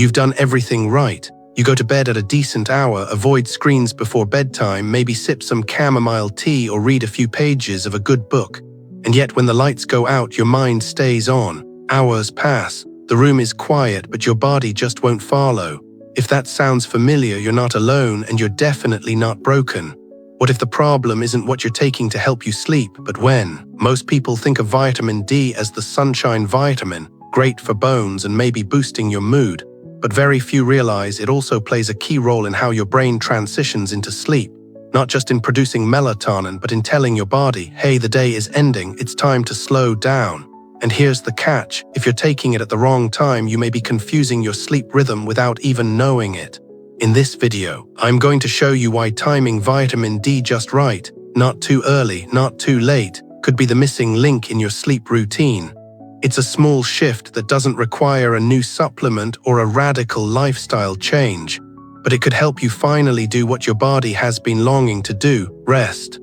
You've done everything right. You go to bed at a decent hour, avoid screens before bedtime, maybe sip some chamomile tea or read a few pages of a good book. And yet when the lights go out, your mind stays on. Hours pass. The room is quiet, but your body just won't follow. If that sounds familiar, you're not alone, and you're definitely not broken. What if the problem isn't what you're taking to help you sleep, but when? Most people think of vitamin D as the sunshine vitamin, great for bones and maybe boosting your mood. But very few realize it also plays a key role in how your brain transitions into sleep. Not just in producing melatonin, but in telling your body, hey, the day is ending, it's time to slow down. And here's the catch: if you're taking it at the wrong time, you may be confusing your sleep rhythm without even knowing it. In this video, I'm going to show you why timing vitamin D just right, not too early, not too late, could be the missing link in your sleep routine. It's a small shift that doesn't require a new supplement or a radical lifestyle change, but it could help you finally do what your body has been longing to do: rest.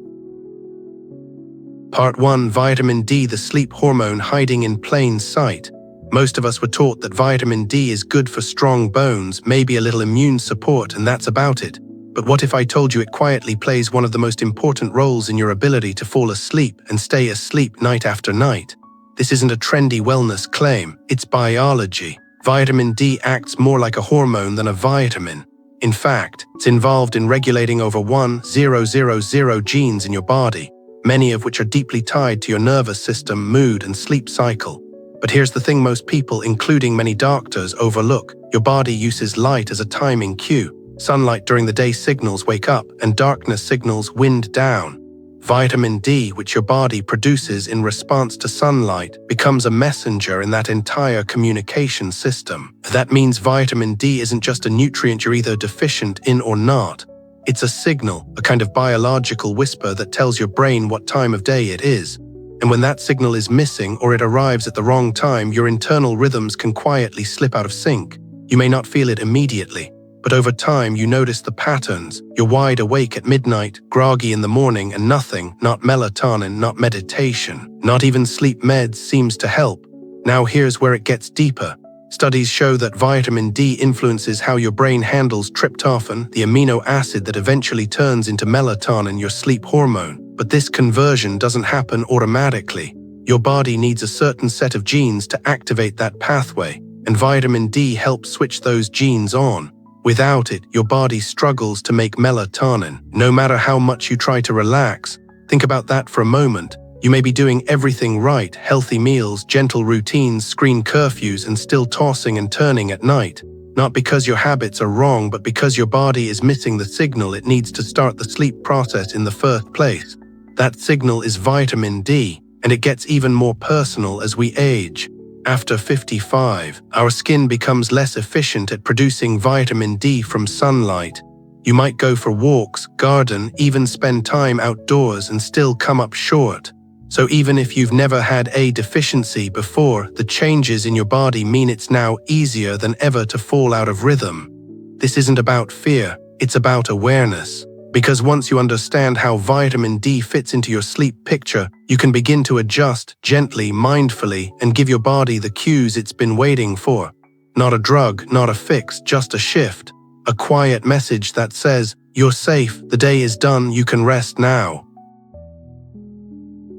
Part 1. Vitamin D, the sleep hormone hiding in plain sight. Most of us were taught that vitamin D is good for strong bones, maybe a little immune support, and that's about it. But what if I told you it quietly plays one of the most important roles in your ability to fall asleep and stay asleep night after night? This isn't a trendy wellness claim, it's biology. Vitamin D acts more like a hormone than a vitamin. In fact, it's involved in regulating over 1,000 genes in your body, many of which are deeply tied to your nervous system, mood, and sleep cycle. But here's the thing most people, including many doctors, overlook. Your body uses light as a timing cue. Sunlight during the day signals wake up, and darkness signals wind down. Vitamin D, which your body produces in response to sunlight, becomes a messenger in that entire communication system. That means vitamin D isn't just a nutrient you're either deficient in or not. It's a signal, a kind of biological whisper that tells your brain what time of day it is. And when that signal is missing or it arrives at the wrong time, your internal rhythms can quietly slip out of sync. You may not feel it immediately, but over time you notice the patterns. You're wide awake at midnight, groggy in the morning, and nothing, not melatonin, not meditation, not even sleep meds seems to help. Now here's where it gets deeper. Studies show that vitamin D influences how your brain handles tryptophan, the amino acid that eventually turns into melatonin, your sleep hormone. But this conversion doesn't happen automatically. Your body needs a certain set of genes to activate that pathway, and vitamin D helps switch those genes on. Without it, your body struggles to make melatonin, no matter how much you try to relax. Think about that for a moment. You may be doing everything right, healthy meals, gentle routines, screen curfews, and still tossing and turning at night. Not because your habits are wrong, but because your body is missing the signal it needs to start the sleep process in the first place. That signal is vitamin D, and it gets even more personal as we age. After 55, our skin becomes less efficient at producing vitamin D from sunlight. You might go for walks, garden, even spend time outdoors and still come up short. So even if you've never had a deficiency before, the changes in your body mean it's now easier than ever to fall out of rhythm. This isn't about fear, it's about awareness. Because once you understand how vitamin D fits into your sleep picture, you can begin to adjust gently, mindfully, and give your body the cues it's been waiting for. Not a drug, not a fix, just a shift. A quiet message that says, you're safe, the day is done, you can rest now.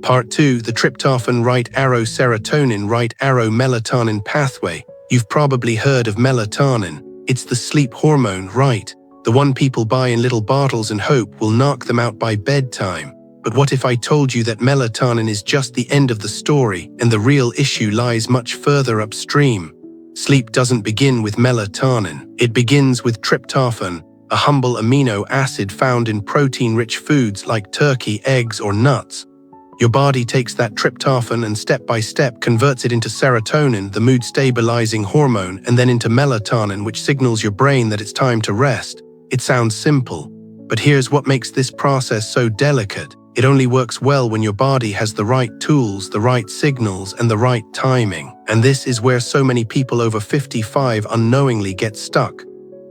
Part 2. The tryptophan right arrow serotonin right arrow melatonin pathway. You've probably heard of melatonin. It's the sleep hormone, right? The one people buy in little bottles and hope will knock them out by bedtime. But what if I told you that melatonin is just the end of the story and the real issue lies much further upstream? Sleep doesn't begin with melatonin. It begins with tryptophan, a humble amino acid found in protein-rich foods like turkey, eggs, or nuts. Your body takes that tryptophan and step by step converts it into serotonin, the mood-stabilizing hormone, and then into melatonin, which signals your brain that it's time to rest. It sounds simple, but here's what makes this process so delicate. It only works well when your body has the right tools, the right signals, and the right timing. And this is where so many people over 55 unknowingly get stuck.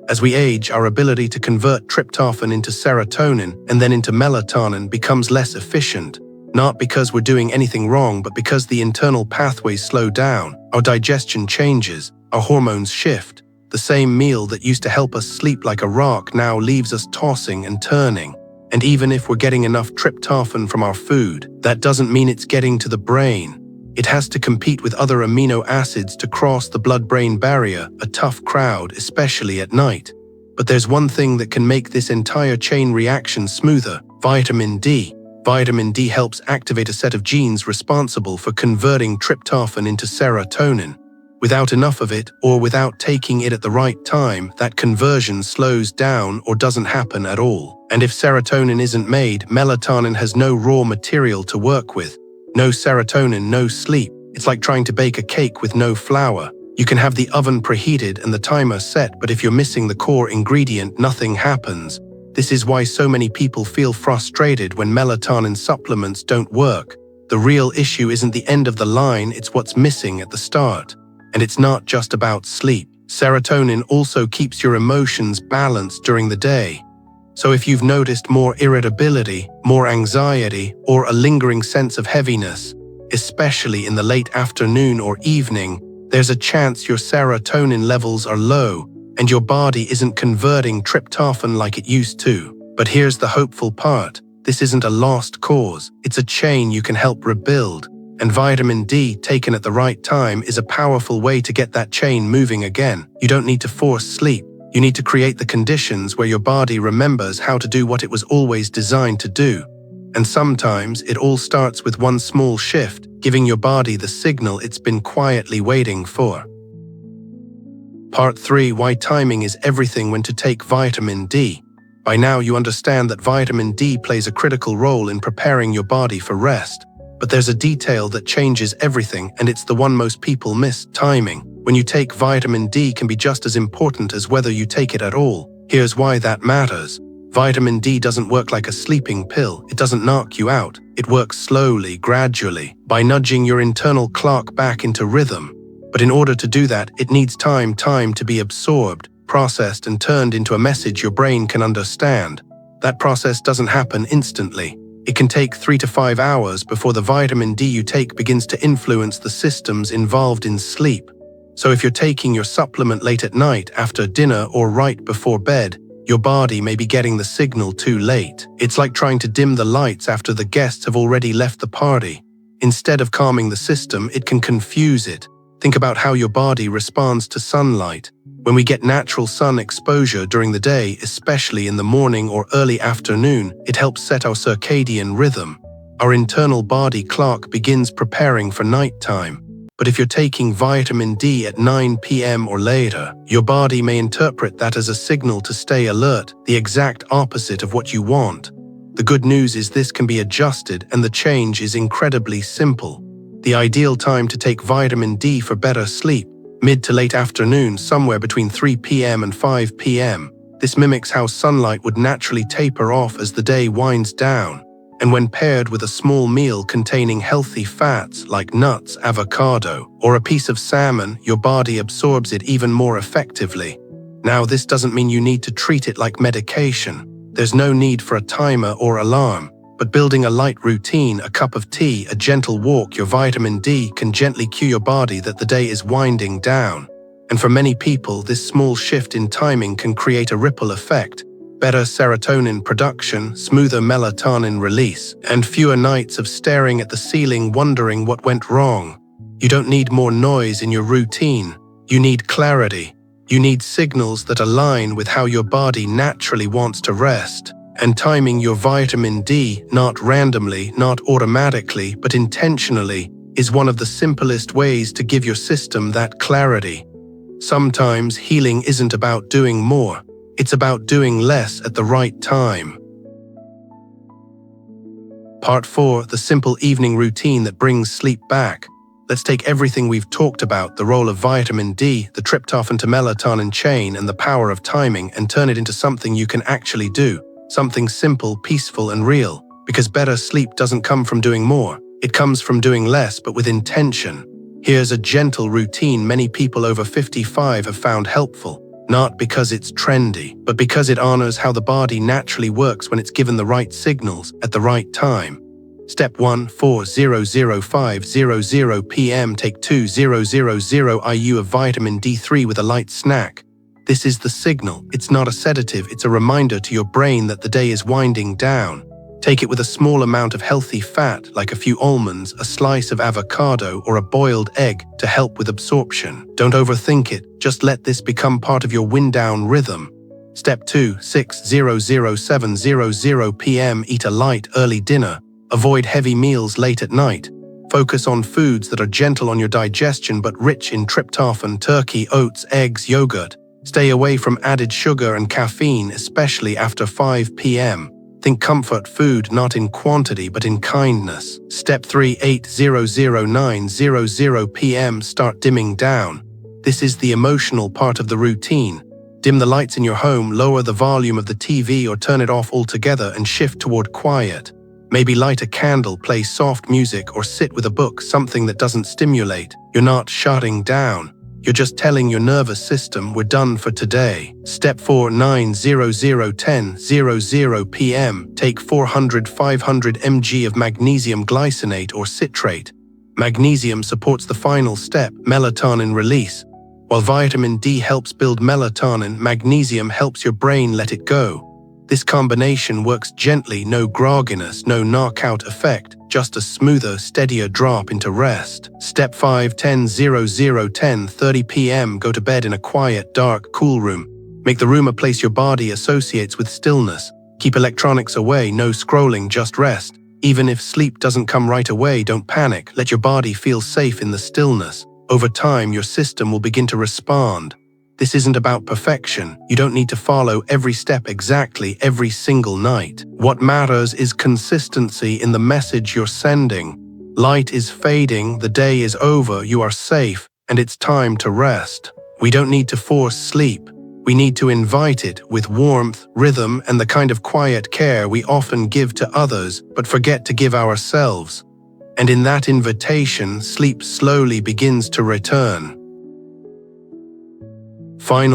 As we age, our ability to convert tryptophan into serotonin and then into melatonin becomes less efficient. Not because we're doing anything wrong, but because the internal pathways slow down, our digestion changes, our hormones shift. The same meal that used to help us sleep like a rock now leaves us tossing and turning. And even if we're getting enough tryptophan from our food, that doesn't mean it's getting to the brain. It has to compete with other amino acids to cross the blood-brain barrier, a tough crowd, especially at night. But there's one thing that can make this entire chain reaction smoother: vitamin D. Vitamin D helps activate a set of genes responsible for converting tryptophan into serotonin. Without enough of it, or without taking it at the right time, that conversion slows down or doesn't happen at all. And if serotonin isn't made, melatonin has no raw material to work with. No serotonin, no sleep. It's like trying to bake a cake with no flour. You can have the oven preheated and the timer set, but if you're missing the core ingredient, nothing happens. This is why so many people feel frustrated when melatonin supplements don't work. The real issue isn't the end of the line, it's what's missing at the start. And it's not just about sleep. Serotonin also keeps your emotions balanced during the day. So if you've noticed more irritability, more anxiety, or a lingering sense of heaviness, especially in the late afternoon or evening, there's a chance your serotonin levels are low and your body isn't converting tryptophan like it used to. But here's the hopeful part. This isn't a lost cause. It's a chain you can help rebuild. And vitamin D, taken at the right time, is a powerful way to get that chain moving again. You don't need to force sleep. You need to create the conditions where your body remembers how to do what it was always designed to do. And sometimes it all starts with one small shift, giving your body the signal it's been quietly waiting for. Part 3: Why timing is everything when to take vitamin D. By now you understand that vitamin D plays a critical role in preparing your body for rest. But there's a detail that changes everything, and it's the one most people miss: timing. When you take vitamin D can be just as important as whether you take it at all. Here's why that matters. Vitamin D doesn't work like a sleeping pill. It doesn't knock you out. It works slowly, gradually, by nudging your internal clock back into rhythm. But in order to do that, it needs time to be absorbed, processed, and turned into a message your brain can understand. That process doesn't happen instantly. It can take 3 to 5 hours before the vitamin D you take begins to influence the systems involved in sleep. So if you're taking your supplement late at night, after dinner, or right before bed, your body may be getting the signal too late. It's like trying to dim the lights after the guests have already left the party. Instead of calming the system, it can confuse it. Think about how your body responds to sunlight. When we get natural sun exposure during the day, especially in the morning or early afternoon, it helps set our circadian rhythm. Our internal body clock begins preparing for nighttime. But if you're taking vitamin D at 9 p.m. or later, your body may interpret that as a signal to stay alert, the exact opposite of what you want. The good news is this can be adjusted, and the change is incredibly simple. The ideal time to take vitamin D for better sleep: mid to late afternoon, somewhere between 3 p.m. and 5 p.m. This mimics how sunlight would naturally taper off as the day winds down. And when paired with a small meal containing healthy fats like nuts, avocado, or a piece of salmon, your body absorbs it even more effectively. Now, this doesn't mean you need to treat it like medication. There's no need for a timer or alarm. But building a light routine, a cup of tea, a gentle walk, your vitamin D can gently cue your body that the day is winding down. And for many people, this small shift in timing can create a ripple effect. Better serotonin production, smoother melatonin release, and fewer nights of staring at the ceiling wondering what went wrong. You don't need more noise in your routine. You need clarity. You need signals that align with how your body naturally wants to rest. And timing your vitamin D, not randomly, not automatically, but intentionally, is one of the simplest ways to give your system that clarity. Sometimes healing isn't about doing more. It's about doing less at the right time. Part 4: The simple evening routine that brings sleep back. Let's take everything we've talked about, the role of vitamin D, the tryptophan to melatonin chain, and the power of timing, and turn it into something you can actually do. Something simple, peaceful, and real. Because better sleep doesn't come from doing more. It comes from doing less, but with intention. Here's a gentle routine many people over 55 have found helpful. Not because it's trendy, but because it honors how the body naturally works when it's given the right signals at the right time. Step 1: 4:00–5:00 p.m. Take 2,000 IU of vitamin D3 with a light snack. This is the signal. It's not a sedative, it's a reminder to your brain that the day is winding down. Take it with a small amount of healthy fat, like a few almonds, a slice of avocado, or a boiled egg to help with absorption. Don't overthink it, just let this become part of your wind-down rhythm. Step 2, 6:00–7:00 p.m. Eat a light, early dinner. Avoid heavy meals late at night. Focus on foods that are gentle on your digestion but rich in tryptophan, turkey, oats, eggs, yogurt. Stay away from added sugar and caffeine, especially after 5 p.m. Think comfort food not in quantity but in kindness. Step 3, 8:00–9:00 p.m. Start dimming down. This is the emotional part of the routine. Dim the lights in your home, lower the volume of the TV or turn it off altogether and shift toward quiet. Maybe light a candle, play soft music, or sit with a book, something that doesn't stimulate. You're not shutting down. You're just telling your nervous system, we're done for today. Step 4, 9:00–10:00 p.m. Take 400–500 mg of magnesium glycinate or citrate. Magnesium supports the final step, melatonin release. While vitamin D helps build melatonin, magnesium helps your brain let it go. This combination works gently, no grogginess, no knockout effect, just a smoother, steadier drop into rest. Step 5, 10:00–10:30 p.m. Go to bed in a quiet, dark, cool room. Make the room a place your body associates with stillness. Keep electronics away, no scrolling, just rest. Even if sleep doesn't come right away, don't panic. Let your body feel safe in the stillness. Over time, your system will begin to respond. This isn't about perfection. You don't need to follow every step exactly every single night. What matters is consistency in the message you're sending. Light is fading, the day is over, you are safe, and it's time to rest. We don't need to force sleep. We need to invite it with warmth, rhythm, and the kind of quiet care we often give to others but forget to give ourselves. And in that invitation, sleep slowly begins to return.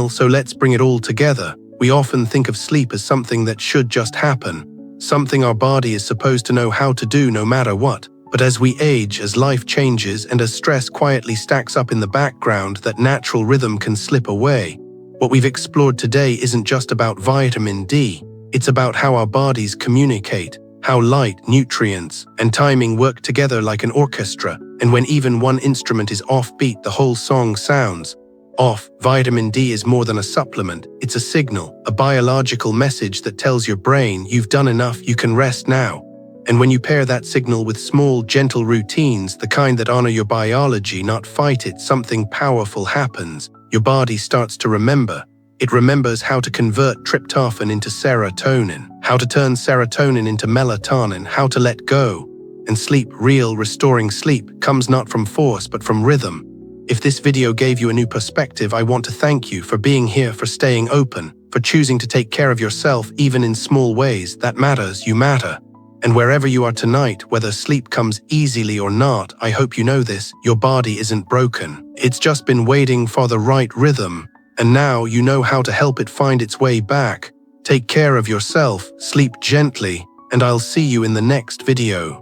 So let's bring it all together. We often think of sleep as something that should just happen, something our body is supposed to know how to do no matter what. But as we age, as life changes, and as stress quietly stacks up in the background, that natural rhythm can slip away. What we've explored today isn't just about vitamin D. It's about how our bodies communicate, how light, nutrients, and timing work together like an orchestra, and when even one instrument is offbeat, the whole song sounds off. Vitamin D is more than a supplement, it's a signal, a biological message that tells your brain, you've done enough, you can rest now. And when you pair that signal with small, gentle routines, the kind that honor your biology, not fight it, something powerful happens. Your body starts to remember. It remembers how to convert tryptophan into serotonin, how to turn serotonin into melatonin, how to let go. And sleep, real, restoring sleep, comes not from force but from rhythm. If this video gave you a new perspective, I want to thank you for being here, for staying open, for choosing to take care of yourself even in small ways. That matters, you matter. And wherever you are tonight, whether sleep comes easily or not, I hope you know this, your body isn't broken. It's just been waiting for the right rhythm. And now you know how to help it find its way back. Take care of yourself, sleep gently, and I'll see you in the next video.